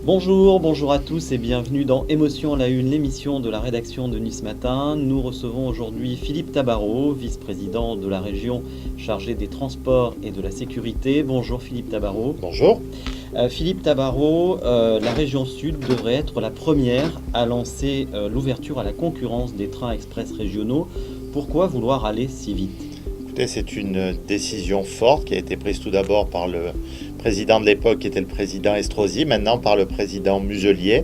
Bonjour à tous et bienvenue dans Émotion la Une, l'émission de la rédaction de Nice Matin. Nous recevons aujourd'hui Philippe Tabarot, vice-président de la région chargé des transports et de la sécurité. Bonjour Philippe Tabarot. Bonjour. Philippe Tabarot, la région Sud devrait être la première à lancer l'ouverture à la concurrence des trains express régionaux. Pourquoi vouloir aller si vite ? Écoutez, c'est une décision forte qui a été prise tout d'abord par le président de l'époque, qui était le président Estrosi, maintenant par le président Muselier,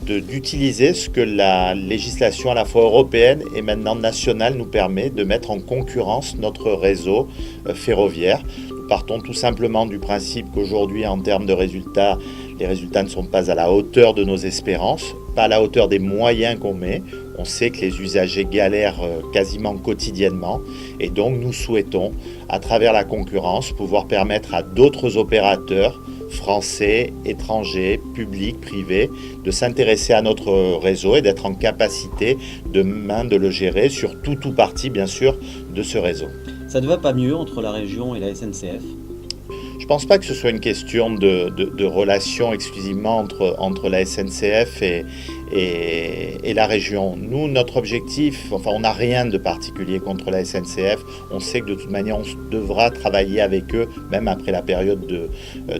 d'utiliser ce que la législation à la fois européenne et maintenant nationale nous permet de mettre en concurrence notre réseau ferroviaire. Nous partons tout simplement du principe qu'aujourd'hui, en termes de résultats, les résultats ne sont pas à la hauteur de nos espérances, pas à la hauteur des moyens qu'on met. On sait que les usagers galèrent quasiment quotidiennement et donc nous souhaitons, à travers la concurrence, pouvoir permettre à d'autres opérateurs français, étrangers, publics, privés, de s'intéresser à notre réseau et d'être en capacité demain de le gérer sur tout ou partie, bien sûr, de ce réseau. Ça ne va pas mieux entre la région et la SNCF ? Je ne pense pas que ce soit une question de relation exclusivement entre la SNCF et la région. Nous, notre objectif, on n'a rien de particulier contre la SNCF. On sait que de toute manière, on devra travailler avec eux, même après la période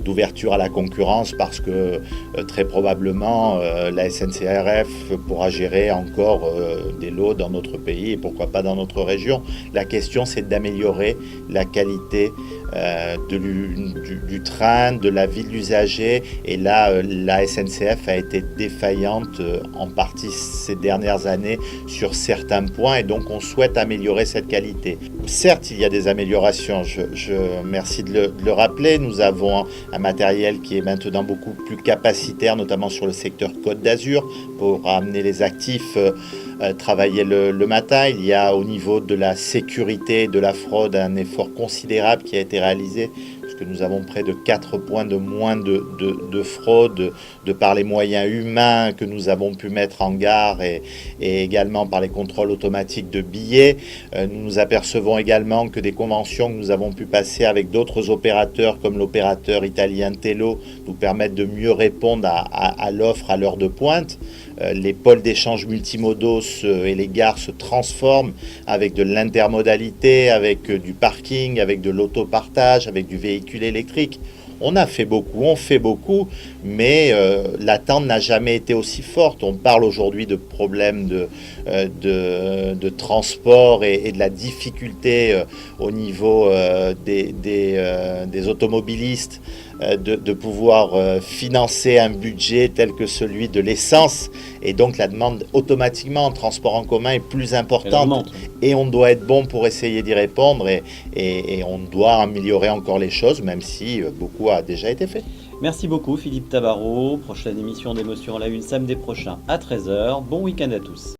d'ouverture à la concurrence, parce que très probablement, la SNCRF pourra gérer encore des lots dans notre pays et pourquoi pas dans notre région. La question, c'est d'améliorer la qualité du train, de la vie de l'usager. Et là, la SNCF a été défaillante en partie ces dernières années sur certains points et donc on souhaite améliorer cette qualité. Certes, il y a des améliorations, merci de le rappeler. Nous avons un matériel qui est maintenant beaucoup plus capacitaire, notamment sur le secteur Côte d'Azur, pour amener les actifs travailler le matin. Il y a au niveau de la sécurité et de la fraude un effort considérable qui a été réalisé, puisque nous avons près de 4 points de moins de fraude de par les moyens humains que nous avons pu mettre en gare et également par les contrôles automatiques de billets. Nous nous apercevons également que des conventions que nous avons pu passer avec d'autres opérateurs comme l'opérateur italien Tello nous permettent de mieux répondre à l'offre à l'heure de pointe. Les pôles d'échange multimodaux et les gares se transforment avec de l'intermodalité, avec du parking, avec de l'autopartage, avec du véhicule électrique. On a fait beaucoup, on fait beaucoup, mais l'attente n'a jamais été aussi forte. On parle aujourd'hui de problèmes de transport et de la difficulté au niveau des automobilistes de pouvoir financer un budget tel que celui de l'essence. Et donc la demande automatiquement en transport en commun est plus importante. Et on doit être bon pour essayer d'y répondre et on doit améliorer encore les choses, même si beaucoup a déjà été fait. Merci beaucoup Philippe Tabarot. Prochaine émission d'Émotion la Une samedi prochain à 13h. Bon week-end à tous.